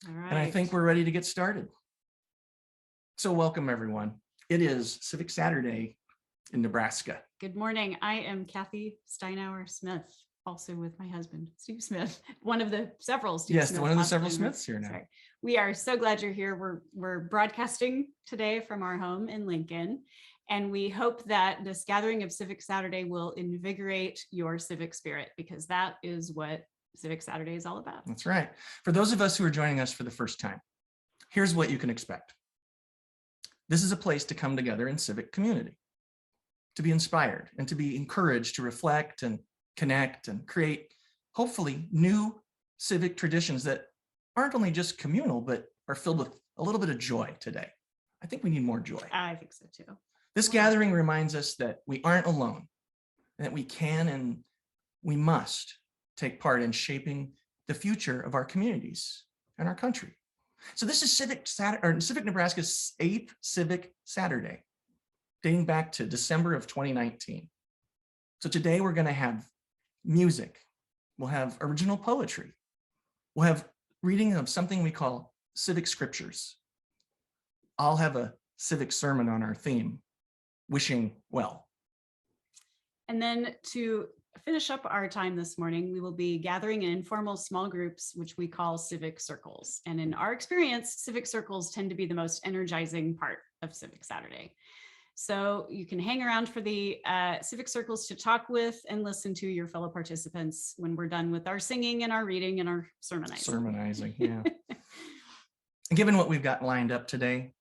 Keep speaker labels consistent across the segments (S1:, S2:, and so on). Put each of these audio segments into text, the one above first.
S1: All right.
S2: And I think we're ready to get started. So welcome, everyone. It is Civic Saturday in Nebraska.
S1: Good morning. I am Kathy Steinauer Smith, also with my husband, Steve Smith, one of the several Steve
S2: Yes,
S1: Smiths,
S2: one of the
S1: possibly
S2: several
S1: in
S2: Smiths here now.
S1: Sorry. We are so glad you're here. We're broadcasting today from our home in Lincoln, and we hope that this gathering of Civic Saturday will invigorate your civic spirit, because that is what Civic Saturday is all about.
S2: That's right. For those of us who are joining us for the first time, here's what you can expect. This is a place to come together in civic community, to be inspired and to be encouraged to reflect and connect and create, hopefully, new civic traditions that aren't only just communal, but are filled with a little bit of joy today. I think we need more joy.
S1: I think so too.
S2: This gathering reminds us that we aren't alone, and that we can and we must take part in shaping the future of our communities and our country. So this is Civic Nebraska's 8th Civic Saturday, dating back to December of 2019. So today we're going to have music, we'll have original poetry, we'll have reading of something we call civic scriptures. I'll have a civic sermon on our theme, wishing well.
S1: And then to finish up our time this morning, we will be gathering in informal small groups, which we call civic circles. And in our experience, civic circles tend to be the most energizing part of Civic Saturday. So you can hang around for the civic circles to talk with and listen to your fellow participants when we're done with our singing and our reading and our sermonizing.
S2: Sermonizing, yeah. And given what we've got lined up today,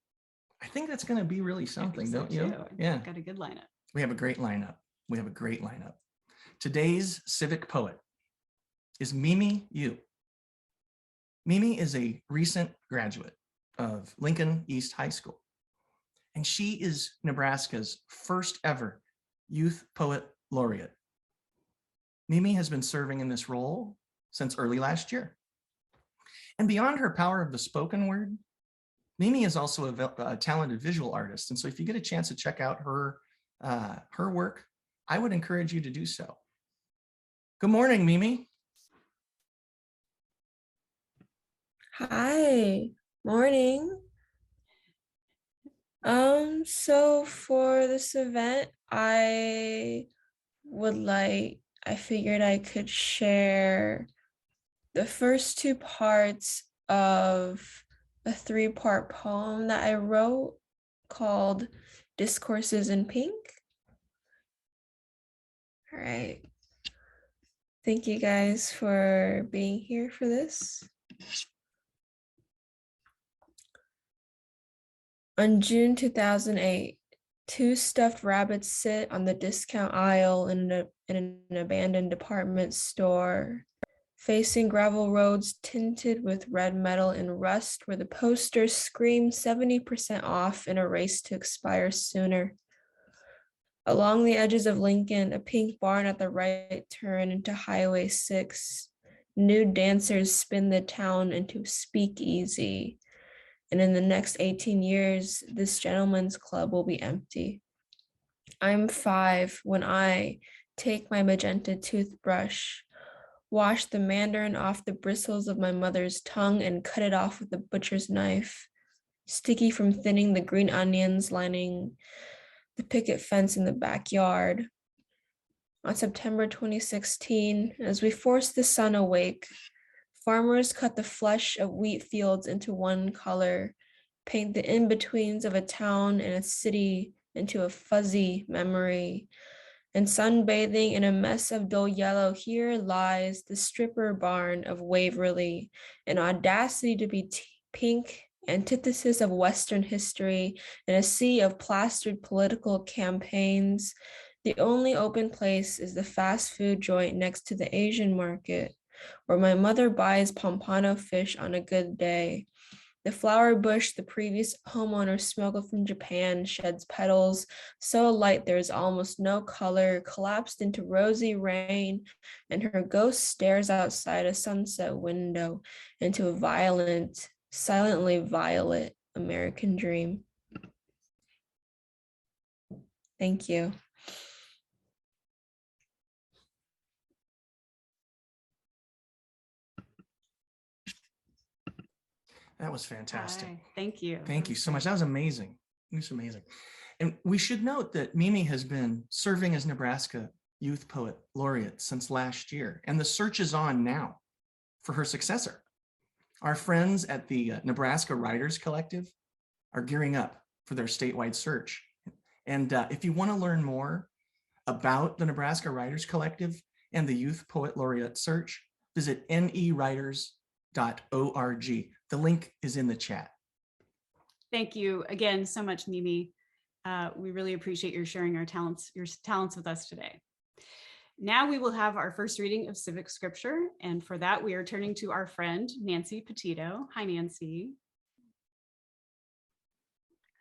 S2: I think that's going to be really something, don't you? Yeah.
S1: Got a good lineup.
S2: We have a great lineup. We have a great lineup. Today's civic poet is Mimi Yu. Mimi is a recent graduate of Lincoln East High School, and she is Nebraska's first ever Youth Poet Laureate. Mimi has been serving in this role since early last year. And beyond her power of the spoken word, Mimi is also a talented visual artist. And so if you get a chance to check out her work, I would encourage you to do so. Good morning, Mimi.
S3: Hi, morning. So for this event, I figured I could share the first two parts of a 3-part poem that I wrote called Discourses in Pink. All right. Thank you guys for being here for this. On June 2008, 2 stuffed rabbits sit on the discount aisle in an abandoned department store, facing gravel roads tinted with red metal and rust, where the posters scream 70% off in a race to expire sooner. Along the edges of Lincoln, a pink barn at the right turn into Highway 6. Nude dancers spin the town into speakeasy. And in the next 18 years, this gentleman's club will be empty. I'm 5 when I take my magenta toothbrush, wash the mandarin off the bristles of my mother's tongue, and cut it off with a butcher's knife, sticky from thinning the green onions lining the picket fence in the backyard. On September 2016, as we force the sun awake, farmers cut the flesh of wheat fields into one color, paint the in-betweens of a town and a city into a fuzzy memory. And sunbathing in a mess of dull yellow, here lies the stripper barn of Waverly, an audacity to be pink, antithesis of Western history, in a sea of plastered political campaigns. The only open place is the fast food joint next to the Asian market, where my mother buys pompano fish on a good day. The flower bush the previous homeowner smuggled from Japan sheds petals so light there is almost no color, collapsed into rosy rain, and her ghost stares outside a sunset window into a violent, silently violet American dream. Thank you.
S2: That was fantastic.
S1: Hi. Thank you.
S2: Thank you so much. That was amazing. It was amazing. And we should note that Mimi has been serving as Nebraska Youth Poet Laureate since last year, and the search is on now for her successor. Our friends at the Nebraska Writers Collective are gearing up for their statewide search. And if you want to learn more about the Nebraska Writers Collective and the Youth Poet Laureate search, visit newriters.org. The link is in the chat.
S1: Thank you again so much, Mimi. We really appreciate your sharing your talents with us today. Now we will have our first reading of Civic Scripture. And for that, we are turning to our friend, Nancy Petitto. Hi, Nancy.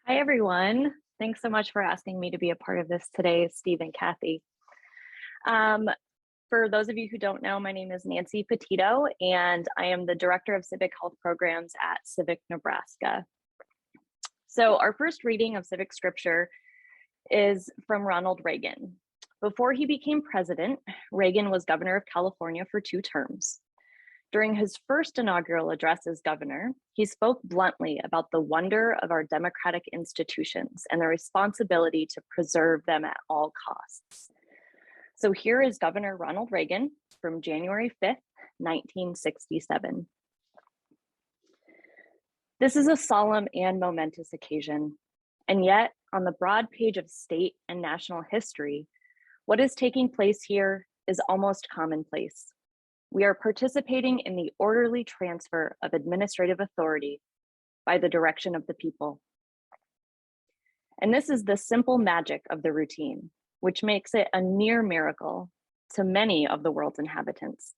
S4: Hi, everyone. Thanks so much for asking me to be a part of this today, Steve and Kathy. For those of you who don't know, my name is Nancy Petitto, and I am the Director of Civic Health Programs at Civic Nebraska. So our first reading of Civic Scripture is from Ronald Reagan. Before he became president, Reagan was governor of California for 2 terms. During his first inaugural address as governor, he spoke bluntly about the wonder of our democratic institutions and the responsibility to preserve them at all costs. So here is Governor Ronald Reagan from January 5th, 1967. This is a solemn and momentous occasion, and yet on the broad page of state and national history, what is taking place here is almost commonplace. We are participating in the orderly transfer of administrative authority by the direction of the people. And this is the simple magic of the routine, which makes it a near miracle to many of the world's inhabitants.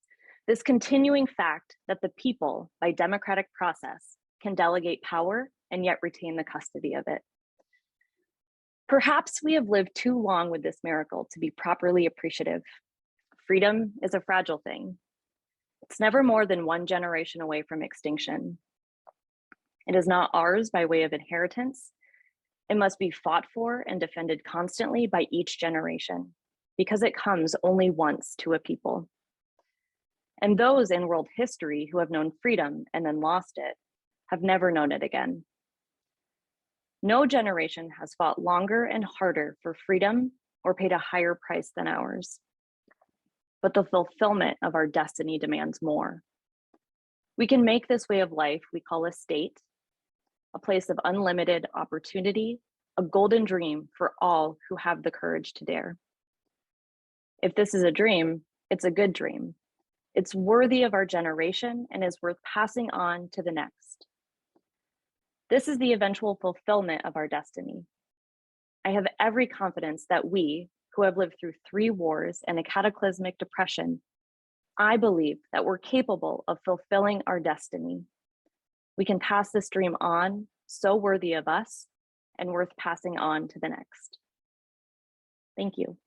S4: This continuing fact that the people, by democratic process, can delegate power and yet retain the custody of it. Perhaps we have lived too long with this miracle to be properly appreciative. Freedom is a fragile thing. It's never more than 1 generation away from extinction. It is not ours by way of inheritance. It must be fought for and defended constantly by each generation, because it comes only once to a people. And those in world history who have known freedom and then lost it have never known it again. No generation has fought longer and harder for freedom or paid a higher price than ours. But the fulfillment of our destiny demands more. We can make this way of life we call a state, a place of unlimited opportunity, a golden dream for all who have the courage to dare. If this is a dream, it's a good dream. It's worthy of our generation and is worth passing on to the next. This is the eventual fulfillment of our destiny. I have every confidence that we, who have lived through 3 wars and a cataclysmic depression, I believe that we're capable of fulfilling our destiny. We can pass this dream on, so worthy of us and worth passing on to the next. Thank you.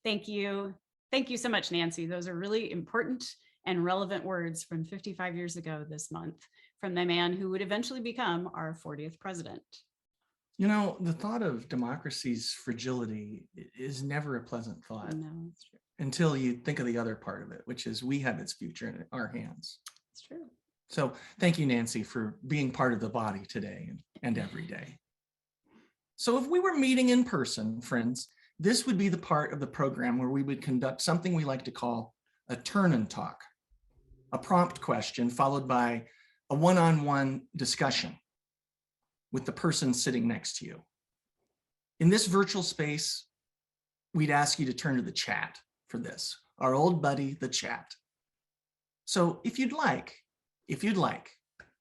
S1: Thank you. Thank you so much, Nancy. Those are really important and relevant words from 55 years ago this month from the man who would eventually become our 40th president.
S2: You know, the thought of democracy's fragility is never a pleasant thought.
S1: No, it's true.
S2: Until you think of the other part of it, which is we have its future in our hands.
S1: It's true.
S2: So thank you, Nancy, for being part of the body today and every day. So if we were meeting in person, friends, this would be the part of the program where we would conduct something we like to call a turn and talk, a prompt question followed by a one-on-one discussion with the person sitting next to you. In this virtual space, we'd ask you to turn to the chat for this, our old buddy, the chat. So if you'd like,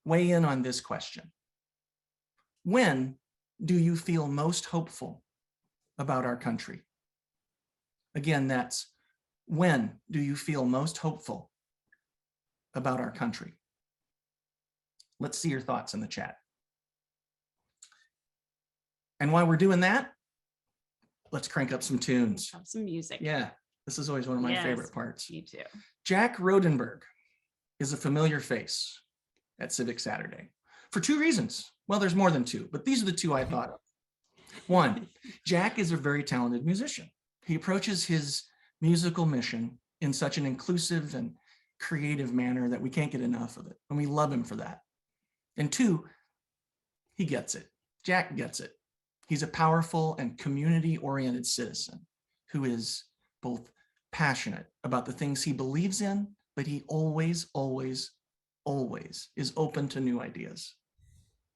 S2: weigh in on this question. When do you feel most hopeful about our country? Again, that's when do you feel most hopeful about our country? Let's see your thoughts in the chat. And while we're doing that, let's crank up some tunes.
S1: Have some music.
S2: Yeah, this is always one of my
S1: Yes,
S2: favorite parts.
S1: Me too.
S2: Jack Rodenburg is a familiar face at Civic Saturday for 2 reasons. Well, there's more than 2, but these are the 2 I thought of. 1, Jack is a very talented musician. He approaches his musical mission in such an inclusive and creative manner that we can't get enough of it. And we love him for that. And two, he gets it. Jack gets it. He's a powerful and community-oriented citizen who is both passionate about the things he believes in, but he always, always, always is open to new ideas.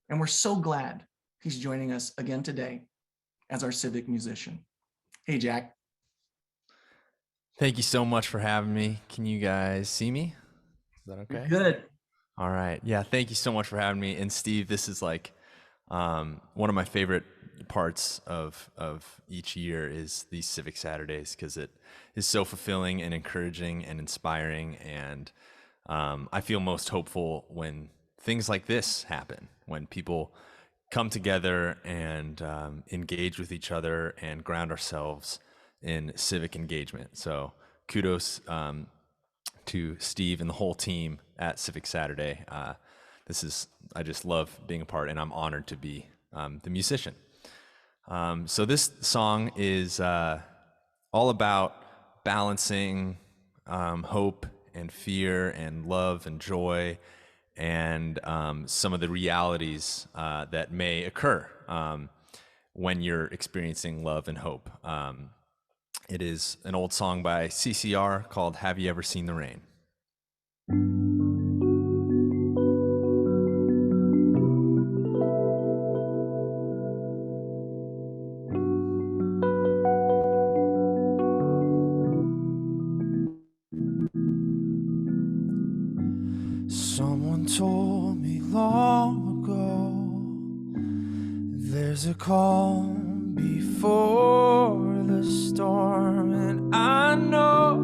S2: And we're so glad he's joining us again today as our civic musician. Hey, Jack.
S5: Thank you so much for having me. Can you guys see me? Is that okay?
S2: Good.
S5: All right. Yeah. Thank you so much for having me. And Steve, this is like one of my favorite parts of each year is these Civic Saturdays, because it is so fulfilling and encouraging and inspiring. And I feel most hopeful when things like this happen, when people come together and engage with each other and ground ourselves in civic engagement. So kudos to Steve and the whole team at Civic Saturday. I just love being a part, and I'm honored to be the musician. So this song is all about balancing hope and fear and love and joy and some of the realities that may occur when you're experiencing love and hope. It is an old song by CCR called Have You Ever Seen the Rain?
S6: Someone told me long ago there's a calm before the storm, and I know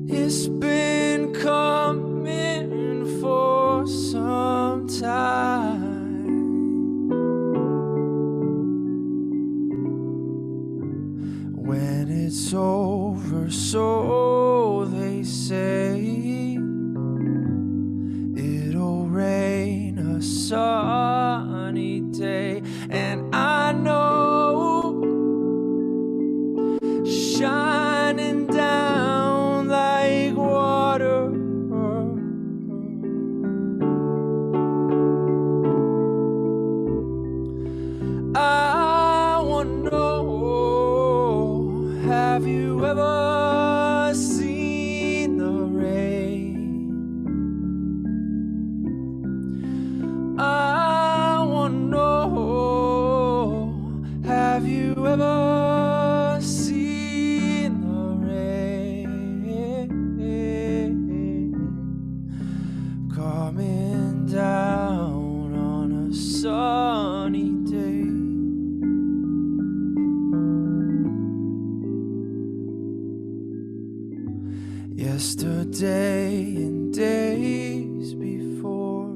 S6: it's been coming for some time. When it's over, so they say, it'll rain a sunny day, and I know shining down like water. I wanna know, have you ever seen the rain? I wanna know, have you ever seen the rain coming down on a sunny day? Yesterday and days before,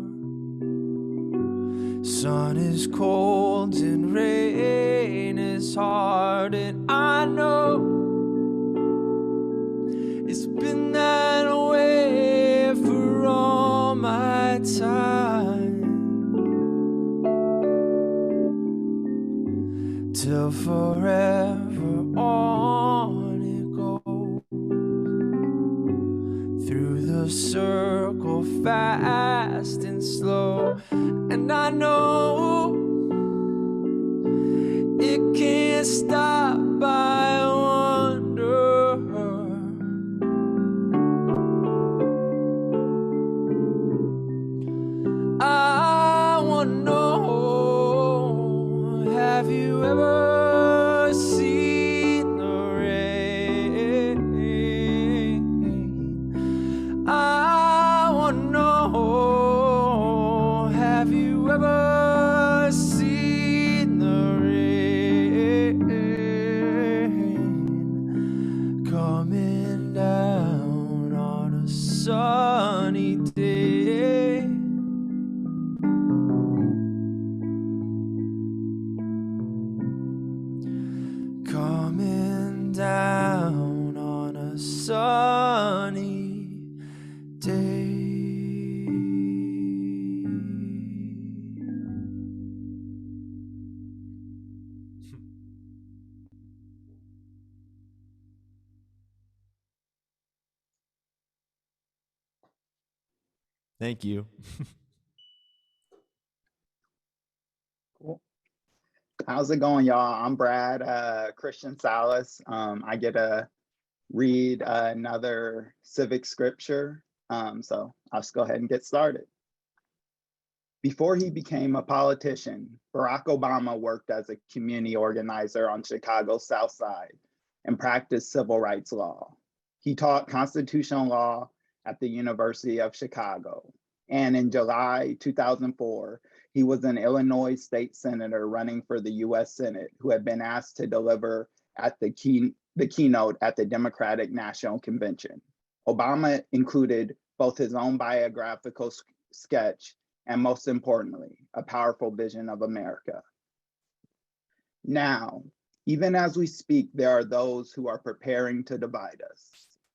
S6: sun is cold and rain is hard, and I know it's been that way for all my time, till forever on it goes, through the circle fast and slow. And I know it can't stop, I wonder. I wanna know, have you ever seen the rain? I wanna know, have you ever seen the rain?
S5: Thank you.
S7: Cool. How's it going, y'all? I'm Brad, Christian-Sallis. I get to read another civic scripture. So I'll just go ahead and get started. Before he became a politician, Barack Obama worked as a community organizer on Chicago's South Side and practiced civil rights law. He taught constitutional law at the University of Chicago. And in July 2004, he was an Illinois state senator running for the US Senate who had been asked to deliver at the keynote at the Democratic National Convention. Obama included both his own biographical sketch and, most importantly, a powerful vision of America. Now, even as we speak, there are those who are preparing to divide us.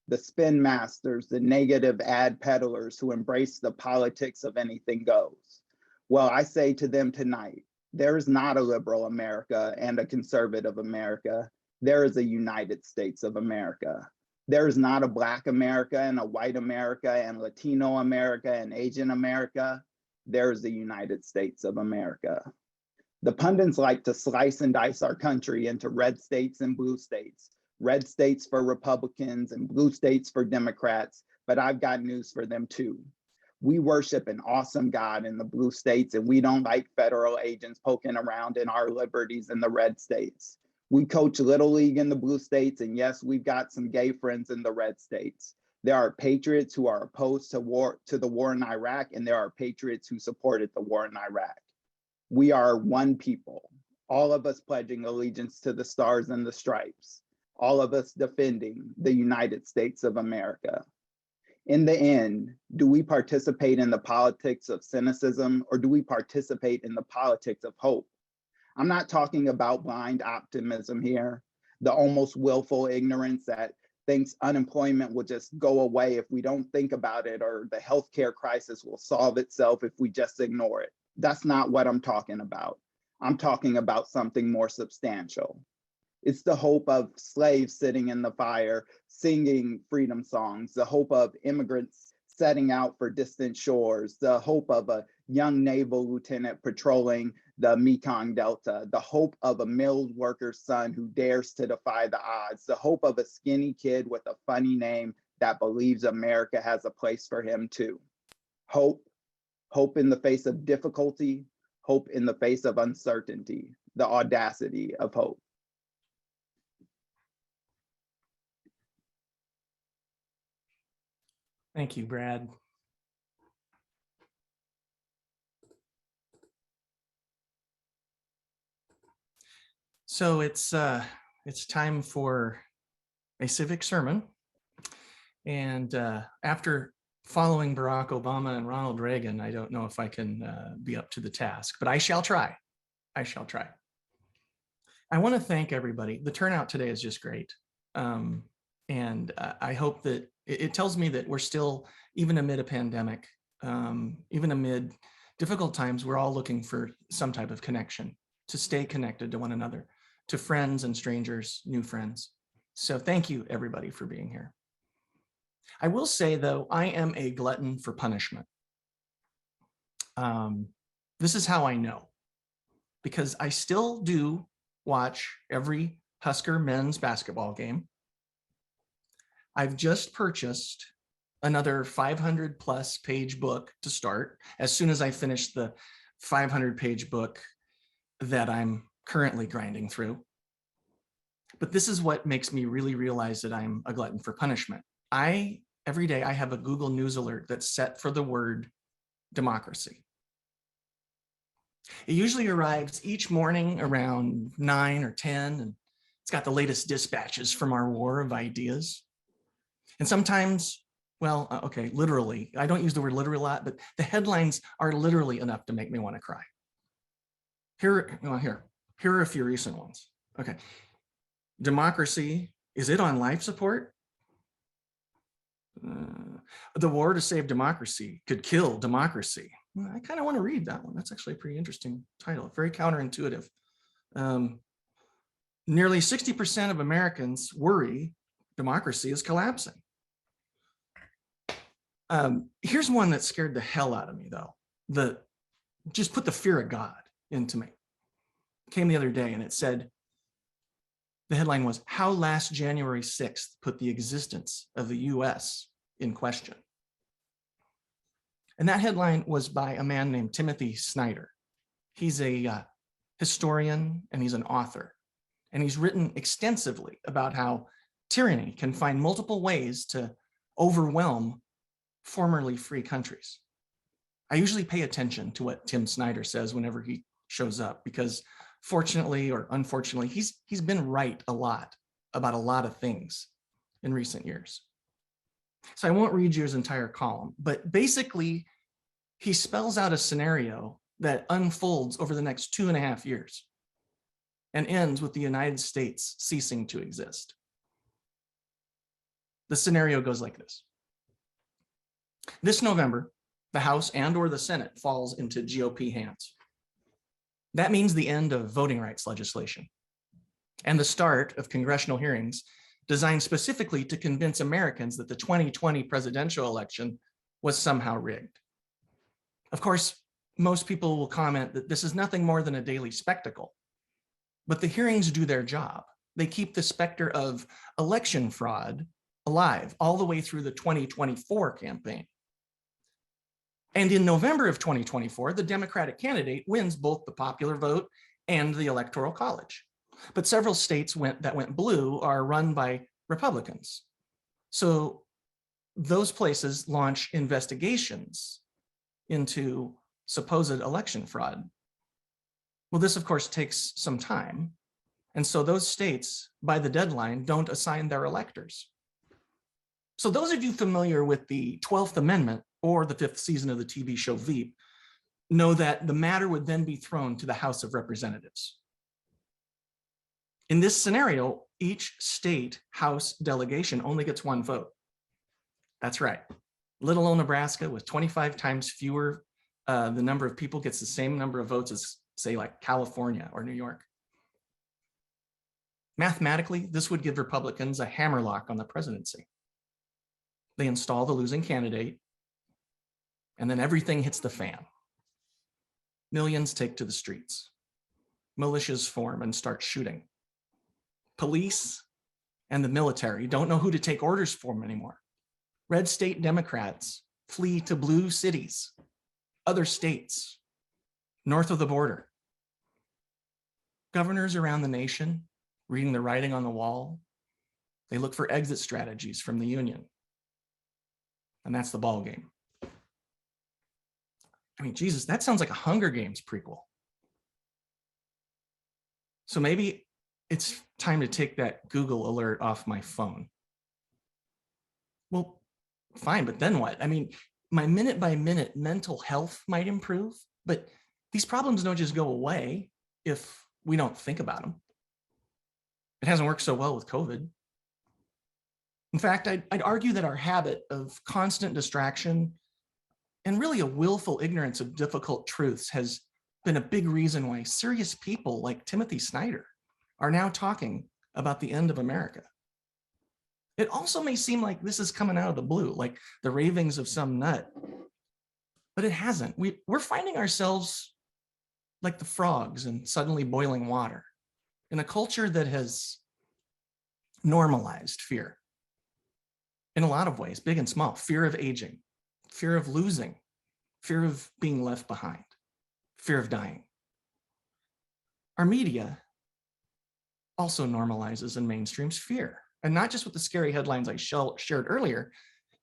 S7: The spin masters, the negative ad peddlers who embrace the politics of anything goes. Well, I say to them tonight, there is not a liberal America and a conservative America. There is a United States of America. There is not a Black America and a white America and Latino America and Asian America. There is the United States of America. The pundits like to slice and dice our country into red states and blue states, red states for Republicans and blue states for Democrats, but I've got news for them too. We worship an awesome God in the blue states, and we don't like federal agents poking around in our liberties in the red states. We coach Little League in the blue states, and yes, we've got some gay friends in the red states. There are patriots who are opposed to the war in Iraq, and there are patriots who supported the war in Iraq. We are one people, all of us pledging allegiance to the stars and the stripes, all of us defending the United States of America. In the end, do we participate in the politics of cynicism, or do we participate in the politics of hope? I'm not talking about blind optimism here, the almost willful ignorance that thinks unemployment will just go away if we don't think about it, or the healthcare crisis will solve itself if we just ignore it. That's not what I'm talking about. I'm talking about something more substantial. It's the hope of slaves sitting in the fire, singing freedom songs, the hope of immigrants setting out for distant shores, the hope of a young naval lieutenant patrolling the Mekong Delta, the hope of a mill worker's son who dares to defy the odds, the hope of a skinny kid with a funny name that believes America has a place for him too. Hope in the face of difficulty, hope in the face of uncertainty, the audacity of hope.
S2: Thank you, Brad. So it's time for a civic sermon. And after following Barack Obama and Ronald Reagan, I don't know if I can be up to the task, but I shall try. I shall try. I want to thank everybody. The turnout today is just great. And I hope that it tells me that we're still, even amid a pandemic, even amid difficult times, we're all looking for some type of connection, to stay connected to one another, to friends and strangers, new friends. So thank you, everybody, for being here. I will say, though, I am a glutton for punishment. This is how I know, because I still do watch every Husker men's basketball game. I've just purchased another 500 plus page book to start as soon as I finish the 500 page book that I'm currently grinding through. But this is what makes me really realize that I'm a glutton for punishment. Every day I have a Google News alert that's set for the word democracy. It usually arrives each morning around 9 or 10, and it's got the latest dispatches from our war of ideas. And sometimes, well, okay, literally, I don't use the word literally a lot, but the headlines are literally enough to make me want to cry. Here are a few recent ones. Okay. Democracy, is it on life support? The war to save democracy could kill democracy. I kind of want to read that one. That's actually a pretty interesting title, very counterintuitive. Nearly 60% of Americans worry democracy is collapsing. Here's one that scared the hell out of me, though. Just put the fear of God into me. Came the other day and it said, the headline was, "How last January 6th put the existence of the US in question." And that headline was by a man named Timothy Snyder. He's a historian and he's an author. And he's written extensively about how tyranny can find multiple ways to overwhelm formerly free countries. I usually pay attention to what Tim Snyder says whenever he shows up, because fortunately or unfortunately, he's been right a lot about a lot of things in recent years. So I won't read you his entire column, but basically he spells out a scenario that unfolds over the next 2.5 years and ends with the United States ceasing to exist. The scenario goes like this. This November, the House and/or the Senate falls into GOP hands. That means the end of voting rights legislation and the start of congressional hearings designed specifically to convince Americans that the 2020 presidential election was somehow rigged. Of course, most people will comment that this is nothing more than a daily spectacle, but the hearings do their job. They keep the specter of election fraud alive all the way through the 2024 campaign. And in November of 2024, the Democratic candidate wins both the popular vote and the Electoral College. But several states that went blue are run by Republicans. So those places launch investigations into supposed election fraud. Well, this of course takes some time. And so those states, by the deadline, don't assign their electors. So those of you familiar with the 12th Amendment or the 5th season of the TV show Veep know that the matter would then be thrown to the House of Representatives. In this scenario, each state House delegation only gets one vote. That's right. Little old Nebraska with 25 times fewer, the number of people gets the same number of votes as, say, like California or New York. Mathematically, this would give Republicans a hammerlock on the presidency. They install the losing candidate, and then everything hits the fan. Millions take to the streets. Militias form and start shooting. Police and the military don't know who to take orders from anymore. Red state Democrats flee to blue cities, other states, north of the border. Governors around the nation, reading the writing on the wall, they look for exit strategies from the union. And that's the ball game. I mean, Jesus, that sounds like a Hunger Games prequel. So maybe it's time to take that Google alert off my phone. Well, fine, but then what? I mean, my minute by minute mental health might improve, but these problems don't just go away if we don't think about them. It hasn't worked so well with COVID. In fact, I'd argue that our habit of constant distraction and really a willful ignorance of difficult truths has been a big reason why serious people like Timothy Snyder are now talking about the end of America. It also may seem like this is coming out of the blue, like the ravings of some nut, but it hasn't. We're finding ourselves like the frogs in suddenly boiling water in a culture that has normalized fear in a lot of ways, big and small. Fear of aging, fear of losing, fear of being left behind, fear of dying. Our media also normalizes and mainstreams fear, and not just with the scary headlines I shared earlier,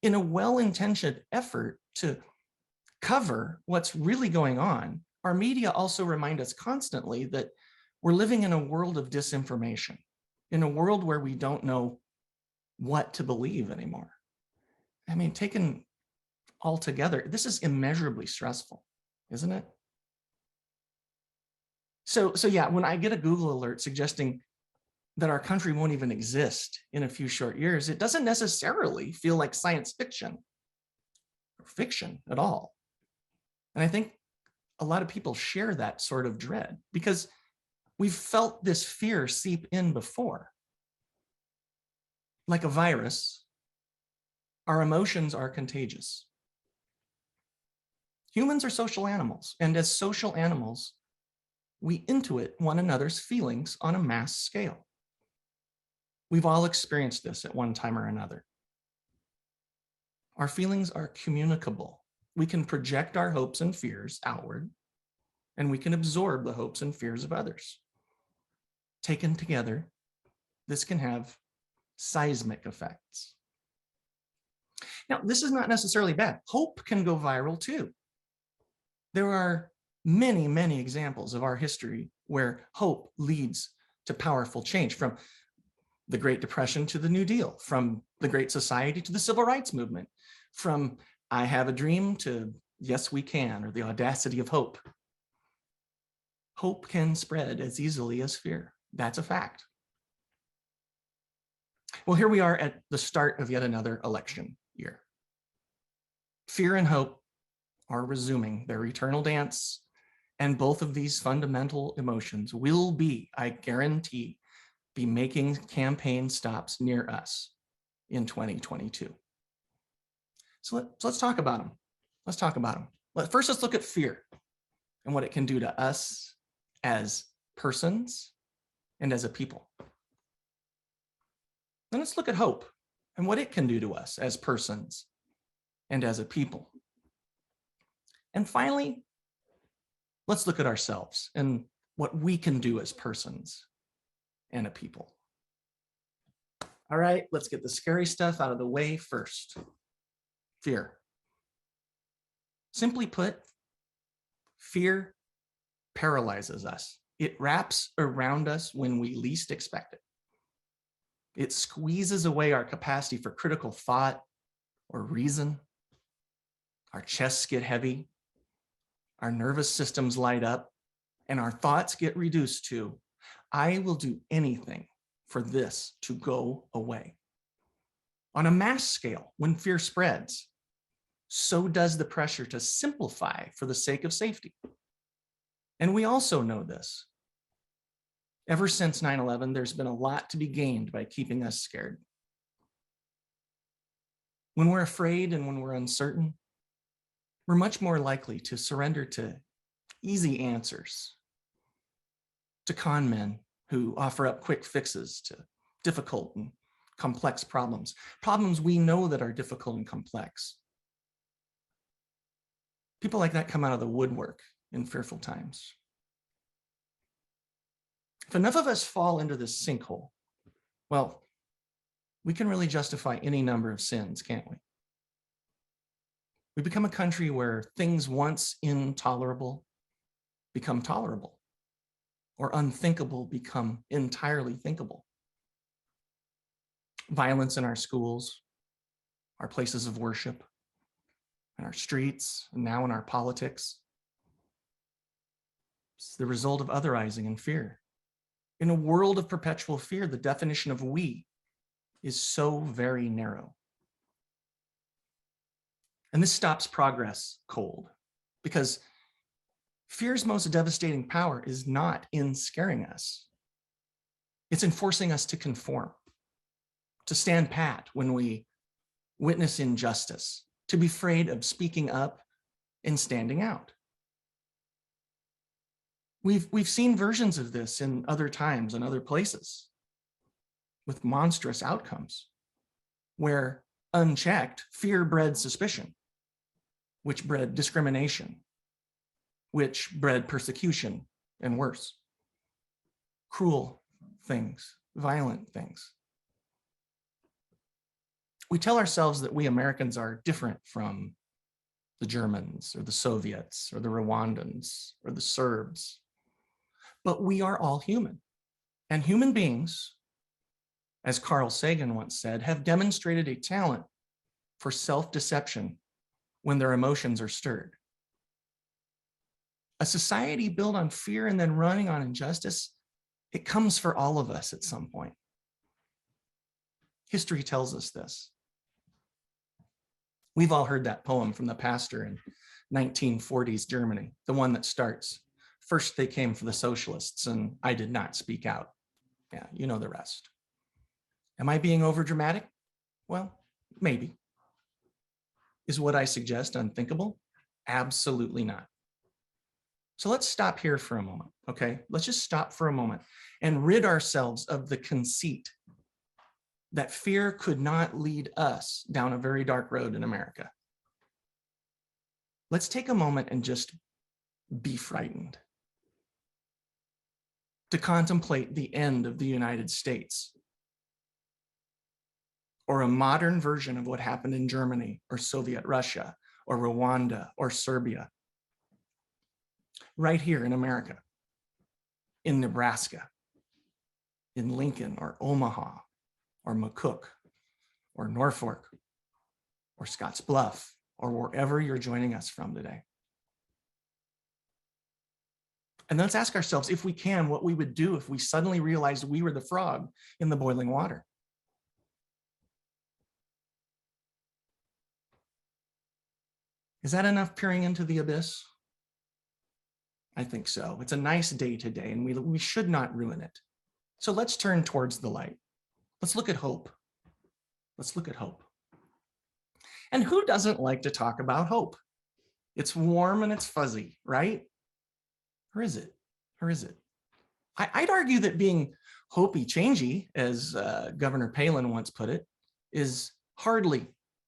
S2: in a well-intentioned effort to cover what's really going on. Our media also remind us constantly that we're living in a world of disinformation, in a world where we don't know what to believe anymore. I mean, taken all together, this is immeasurably stressful, isn't it? So yeah, when I get a Google alert suggesting that our country won't even exist in a few short years, it doesn't necessarily feel like science fiction or fiction at all. And I think a lot of people share that sort of dread because we've felt this fear seep in before. Like a virus, our emotions are contagious. Humans are social animals, and as social animals, we intuit one another's feelings on a mass scale. We've all experienced this at one time or another. Our feelings are communicable. We can project our hopes and fears outward, and we can absorb the hopes and fears of others. Taken together, this can have seismic effects. Now, this is not necessarily bad. Hope can go viral too. There are many, many examples of our history where hope leads to powerful change, from the Great Depression to the New Deal, from the Great Society to the Civil Rights Movement, from I have a dream to yes, we can, or the audacity of hope. Hope can spread as easily as fear. That's a fact. Well, here we are at the start of yet another election year. Fear and hope are resuming their eternal dance, and both of these fundamental emotions will be, I guarantee, be making campaign stops near us in 2022. So let's talk about them. Let's talk about them. First, let's look at fear and what it can do to us as persons and as a people. Then let's look at hope and what it can do to us as persons and as a people. And finally, let's look at ourselves and what we can do as persons and a people. All right, let's get the scary stuff out of the way first. Fear. Simply put, fear paralyzes us. It wraps around us when we least expect it. It squeezes away our capacity for critical thought or reason. Our chests get heavy, our nervous systems light up, and our thoughts get reduced to, I will do anything for this to go away. On a mass scale, when fear spreads, so does the pressure to simplify for the sake of safety. And we also know this. Ever since 9/11, there's been a lot to be gained by keeping us scared. When we're afraid and when we're uncertain, we're much more likely to surrender to easy answers, to con men who offer up quick fixes to difficult and complex problems we know that are difficult and complex. People like that come out of the woodwork in fearful times. If enough of us fall into this sinkhole, well, we can really justify any number of sins, can't we? We become a country where things once intolerable become tolerable, or unthinkable become entirely thinkable. Violence in our schools, our places of worship, in our streets, and now in our politics. It's the result of otherizing and fear. In a world of perpetual fear, the definition of we is so very narrow. And this stops progress cold, because fear's most devastating power is not in scaring us. It's in forcing us to conform, to stand pat when we witness injustice, to be afraid of speaking up and standing out. We've seen versions of this in other times and other places with monstrous outcomes, where unchecked, fear bred suspicion, which bred discrimination, which bred persecution and worse. Cruel things, violent things. We tell ourselves that we Americans are different from the Germans or the Soviets or the Rwandans or the Serbs, but we are all human. And human beings, as Carl Sagan once said, have demonstrated a talent for self-deception when their emotions are stirred. A society built on fear and then running on injustice, it comes for all of us at some point. History tells us this. We've all heard that poem from the pastor in 1940s Germany, the one that starts, "First they came for the socialists and I did not speak out." Yeah, you know the rest. Am I being overdramatic? Well, maybe. Is what I suggest unthinkable? Absolutely not. So let's stop here for a moment, okay? Let's just stop for a moment and rid ourselves of the conceit that fear could not lead us down a very dark road in America. Let's take a moment and just be frightened, to contemplate the end of the United States, or a modern version of what happened in Germany or Soviet Russia or Rwanda or Serbia, right here in America, in Nebraska, in Lincoln or Omaha or McCook or Norfolk or Scotts Bluff or wherever you're joining us from today. And let's ask ourselves, if we can, what we would do if we suddenly realized we were the frog in the boiling water. Is that enough peering into the abyss? I think so. It's a nice day today, and we should not ruin it. So let's turn towards the light. Let's look at hope. Let's look at hope. And who doesn't like to talk about hope? It's warm and it's fuzzy, right? Or is it? Or is it? I'd argue that being hopey-changey, as Governor Palin once put it, is hardly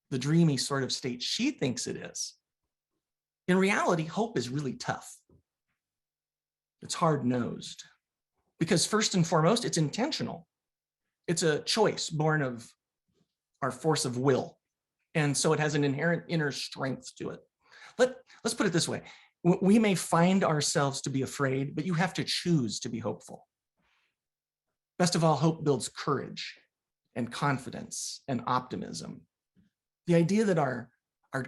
S2: the dreamy sort of state she thinks it is. In reality, hope is really tough. It's hard-nosed because first and foremost, it's intentional. It's a choice born of our force of will. And so it has an inherent inner strength to it. Let's put it this way. We may find ourselves to be afraid, but you have to choose to be hopeful. Best of all, hope builds courage and confidence and optimism. The idea that our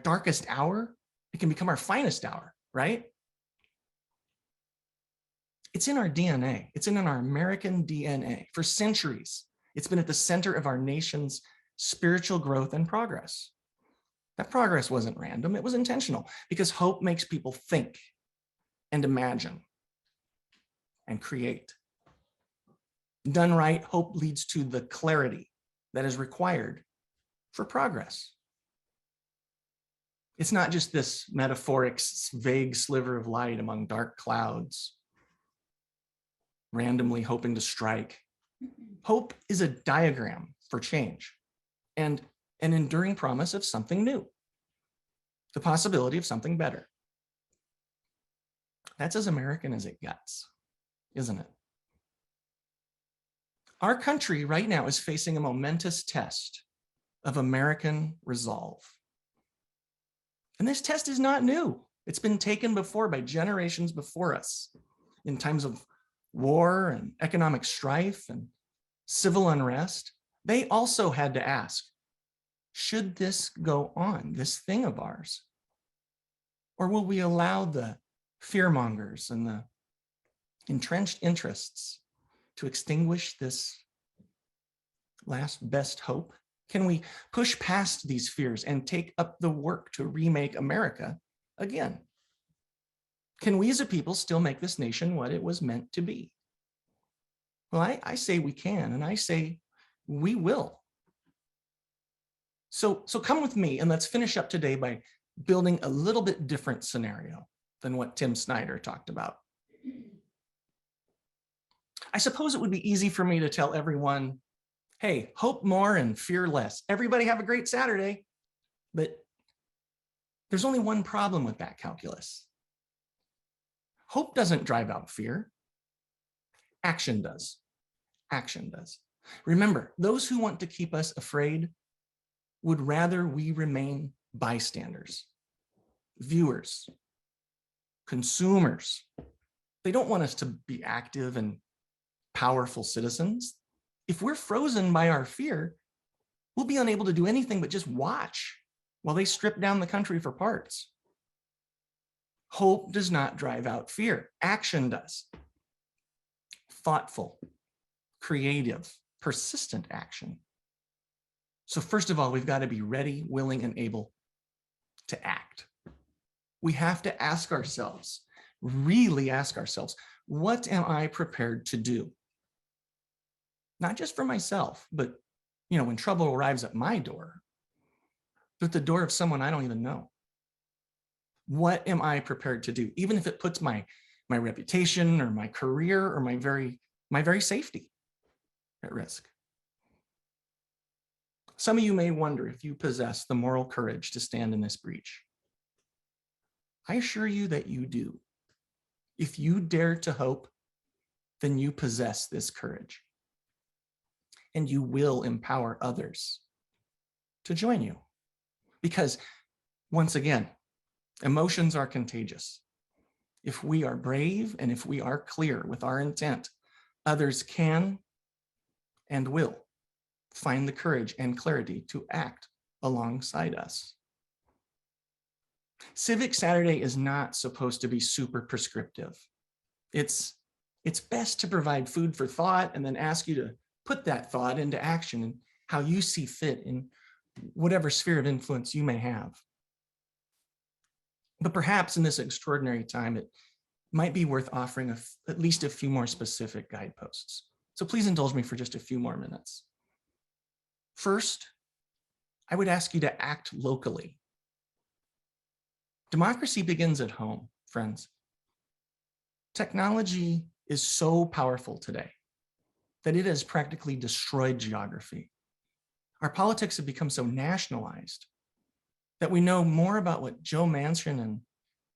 S2: darkest hour, it can become our finest hour, right? It's in our DNA. It's in our American DNA. For centuries, it's been at the center of our nation's spiritual growth and progress. That progress wasn't random, it was intentional, because hope makes people think and imagine and create. Done right, hope leads to the clarity that is required for progress. It's not just this metaphoric, vague sliver of light among dark clouds, randomly hoping to strike. Hope is a diagram for change and an enduring promise of something new, the possibility of something better. That's as American as it gets, isn't it? Our country right now is facing a momentous test of American resolve. And this test is not new. It's been taken before by generations before us in times of war and economic strife and civil unrest. They also had to ask, should this go on, this thing of ours? Or will we allow the fearmongers and the entrenched interests to extinguish this last best hope? Can we push past these fears and take up the work to remake America again? Can we as a people still make this nation what it was meant to be? Well, I say we can, and I say we will. So come with me and let's finish up today by building a little bit different scenario than what Tim Snyder talked about. I suppose it would be easy for me to tell everyone, hey, hope more and fear less. Everybody have a great Saturday. But there's only one problem with that calculus. Hope doesn't drive out fear. Action does. Action does. Remember, those who want to keep us afraid would rather we remain bystanders, viewers, consumers. They don't want us to be active and powerful citizens. If we're frozen by our fear, we'll be unable to do anything but just watch while they strip down the country for parts. Hope does not drive out fear. Action does. Thoughtful, creative, persistent action. So first of all, we've got to be ready, willing, and able to act. We have to ask ourselves, really ask ourselves, what am I prepared to do? Not just for myself, but when trouble arrives at my door, but the door of someone I don't even know. What am I prepared to do? Even if it puts my reputation or my career or my very safety at risk. Some of you may wonder if you possess the moral courage to stand in this breach. I assure you that you do. If you dare to hope, then you possess this courage. And you will empower others to join you. Because once again, emotions are contagious. If we are brave and if we are clear with our intent, others can and will find the courage and clarity to act alongside us. Civic Saturday is not supposed to be super prescriptive. It's best to provide food for thought and then ask you to put that thought into action and how you see fit in whatever sphere of influence you may have. But perhaps in this extraordinary time, it might be worth offering at least a few more specific guideposts. So please indulge me for just a few more minutes. First, I would ask you to act locally. Democracy begins at home, friends. Technology is so powerful today that it has practically destroyed geography. Our politics have become so nationalized that we know more about what Joe Manchin and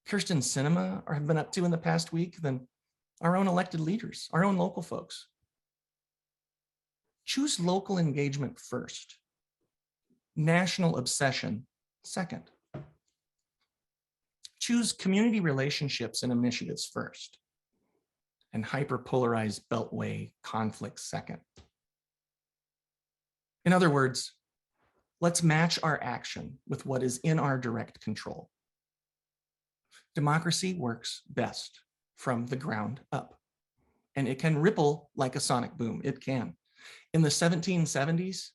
S2: Christian-Sallis have been up to in the past week than our own elected leaders, our own local folks. Choose local engagement first, national obsession second. Choose community relationships and initiatives first, and hyperpolarized beltway conflict second. In other words, let's match our action with what is in our direct control. Democracy works best from the ground up, and it can ripple like a sonic boom. It can. In the 1770s,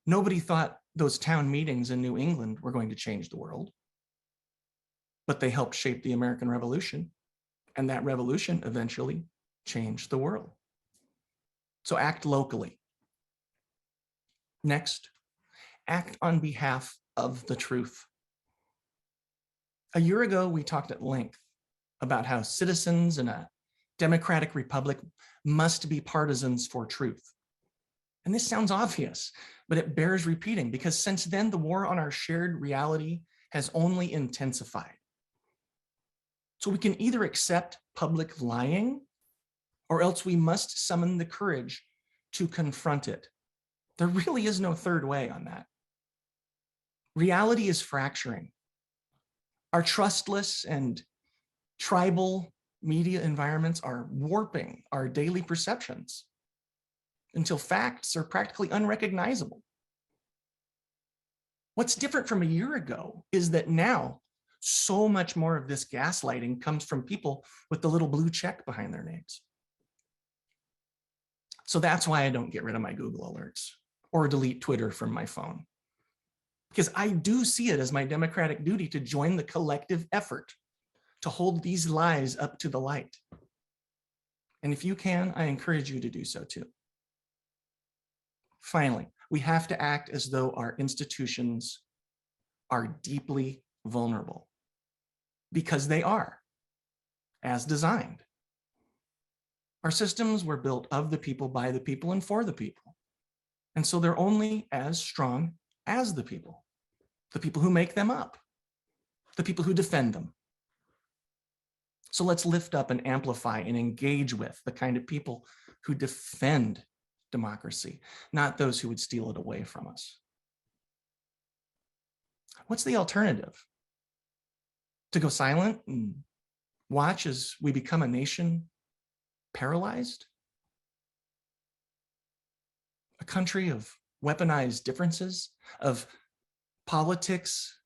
S2: nobody thought those town meetings in New England were going to change the world, but they helped shape the American Revolution, and that revolution eventually changed the world. So act locally. Next, act on behalf of the truth. A year ago, we talked at length about how citizens in a democratic republic must be partisans for truth. And this sounds obvious, but it bears repeating because since then, the war on our shared reality has only intensified. So we can either accept public lying or else we must summon the courage to confront it. There really is no third way on that. Reality is fracturing. Our trustless and tribal media environments are warping our daily perceptions until facts are practically unrecognizable. What's different from a year ago is that now so much more of this gaslighting comes from people with the little blue check behind their names. So that's why I don't get rid of my Google alerts or delete Twitter from my phone, because I do see it as my democratic duty to join the collective effort to hold these lies up to the light. And if you can, I encourage you to do so too. Finally, we have to act as though our institutions are deeply vulnerable, because they are, as designed. Our systems were built of the people, by the people, and for the people. And so they're only as strong as the people who make them up, the people who defend them. So let's lift up and amplify and engage with the kind of people who defend democracy, not those who would steal it away from us. What's the alternative? To go silent and watch as we become a nation paralyzed? A country of weaponized differences, of politics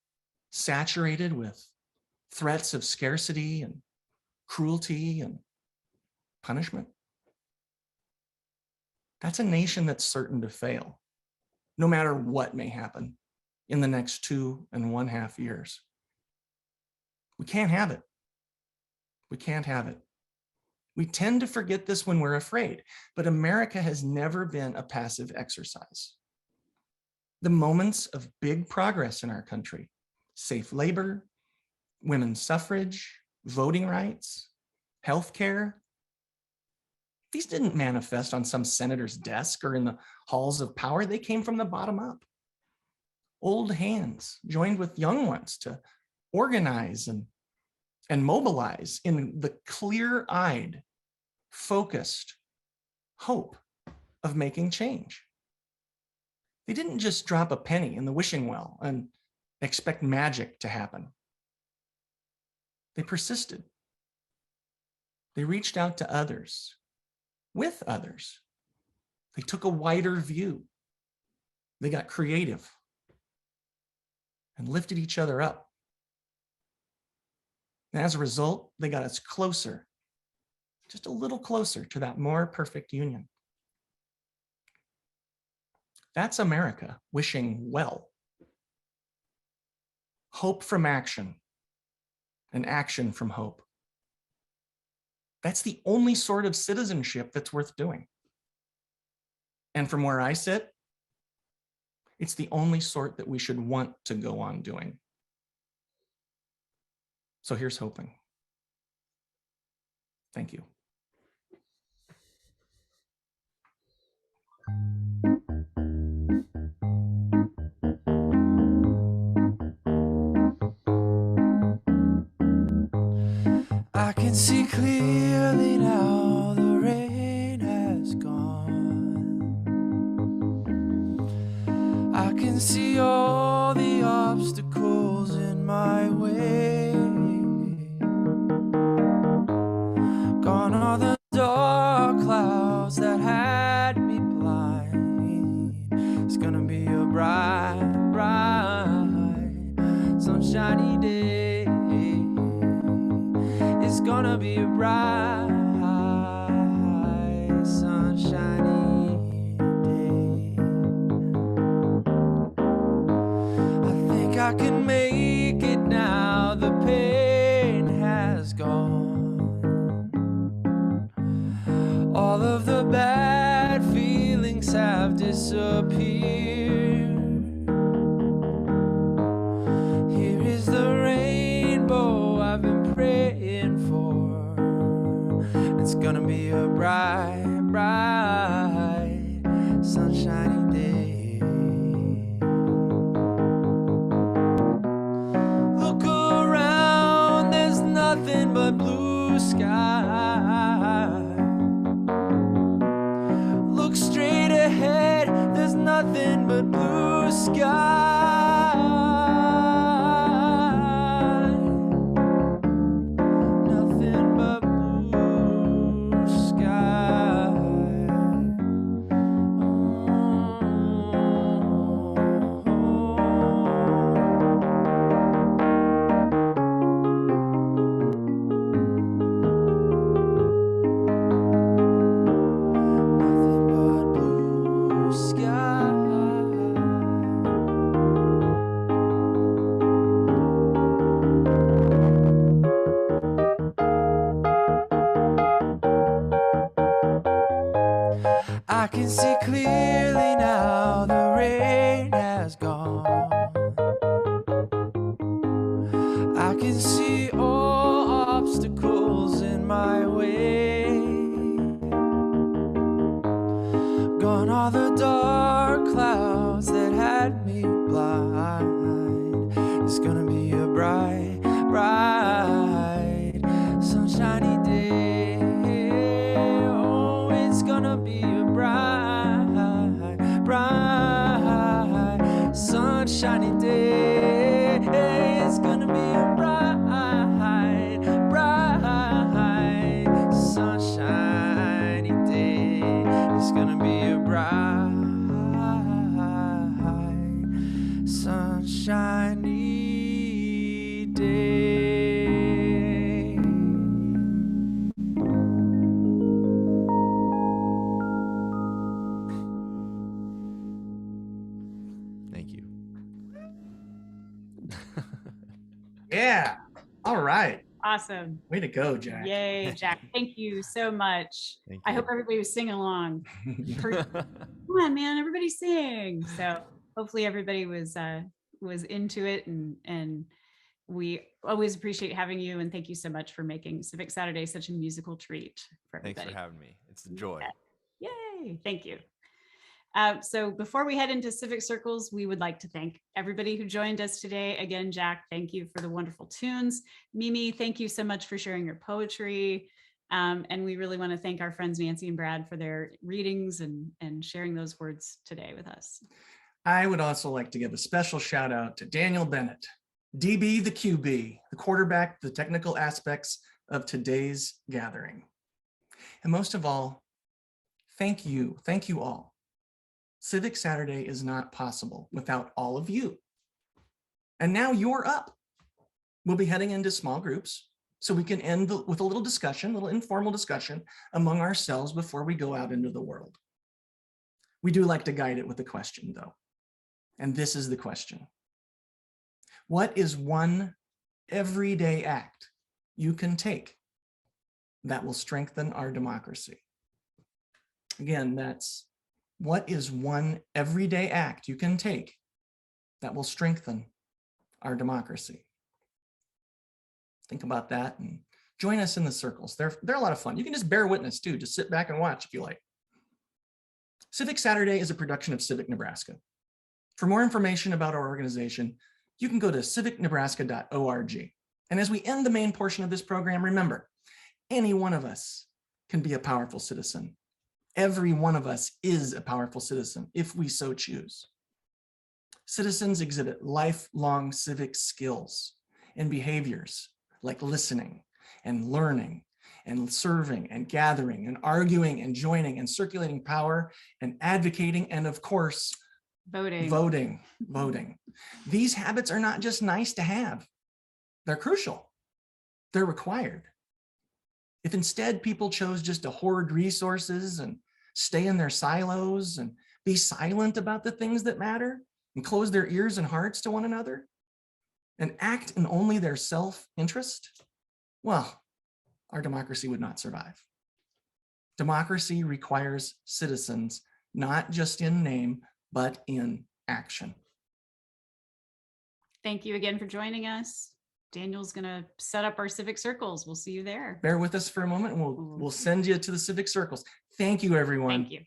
S2: saturated with threats of scarcity and cruelty and punishment? That's a nation that's certain to fail, no matter what may happen in the next 2.5 years. We can't have it. We can't have it. We tend to forget this when we're afraid, but America has never been a passive exercise. The moments of big progress in our country, safe labor, women's suffrage, voting rights, healthcare. These didn't manifest on some senator's desk or in the halls of power. They came from the bottom up. Old hands joined with young ones to organize and mobilize in the clear-eyed, focused hope of making change. They didn't just drop a penny in the wishing well and expect magic to happen. They persisted. They reached out to others, with others. They took a wider view. They got creative and lifted each other up. And as a result, they got us closer, just a little closer to that more perfect union. That's America wishing well. Hope from action and action from hope. That's the only sort of citizenship that's worth doing. And from where I sit, it's the only sort that we should want to go on doing. So here's hoping. Thank you.
S6: I can see clearly now the rain has gone. I can see all the obstacles in my way. Gone are the dark clouds that had me blind. It's gonna be a bright, bright, sunshiny day. It's gonna be a bright, sunshiny day. I think I can make it now. The pain has gone. All of the bad feelings have disappeared. Here is the rainbow I've been praying for. It's gonna be a bright, bright, sunshiny day. Look around, there's nothing but blue sky. Look straight ahead, there's nothing but blue sky. Nothing but blue sky. Nothing but blue sky. I can see clearly now the rain has gone. I can see all obstacles in my way. Gone are the dark clouds that had me blind. It's gonna be a bright, bright, sunshiny day. Oh, it's gonna be a bright, bright, sunshiny day. It's gonna be a bright, bright, sunshiny day. It's gonna be a bright, sunshiny day.
S5: Thank you.
S2: Yeah. All right.
S1: Awesome.
S2: Way to go, Jack.
S1: Yay, Jack. Thank you so much.
S5: Thank
S1: I
S5: you.
S1: hope everybody was singing along. Come on, man, everybody sing. So hopefully everybody was into it and we always appreciate having you, and thank you so much for making Civic Saturday such a musical treat for everybody.
S5: Thanks for having me. It's a joy.
S1: Yay, thank you. So before we head into Civic Circles, we would like to thank everybody who joined us today. Again, Jack, thank you for the wonderful tunes. Mimi, thank you so much for sharing your poetry. And we really want to thank our friends Nancy and Brad for their readings and sharing those words today with us.
S2: I would also like to give a special shout out to Daniel Bennett, DB the QB, the quarterback, the technical aspects of today's gathering. And most of all, thank you all. Civic Saturday is not possible without all of you. And now you're up. We'll be heading into small groups so we can end with a little discussion, a little informal discussion among ourselves before we go out into the world. We do like to guide it with a question though. And this is the question. What is one everyday act you can take that will strengthen our democracy? Again, that's what is one everyday act you can take that will strengthen our democracy? Think about that and join us in the circles. They're a lot of fun. You can just bear witness too, just sit back and watch if you like. Civic Saturday is a production of Civic Nebraska. For more information about our organization, you can go to civicnebraska.org. And as we end the main portion of this program, remember, any one of us can be a powerful citizen. Every one of us is a powerful citizen if we so choose. Citizens exhibit lifelong civic skills and behaviors like listening and learning and serving and gathering and arguing and joining and circulating power and advocating and of course, voting. These habits are not just nice to have. They're crucial. They're required. If instead people chose just to hoard resources and stay in their silos and be silent about the things that matter and close their ears and hearts to one another and act in only their self-interest, well, our democracy would not survive. Democracy requires citizens, not just in name, but in action.
S1: Thank you again for joining us. Daniel's going to set up our civic circles. We'll see you there.
S2: Bear with us for a moment and we'll send you to the civic circles. Thank you, everyone.
S1: Thank you.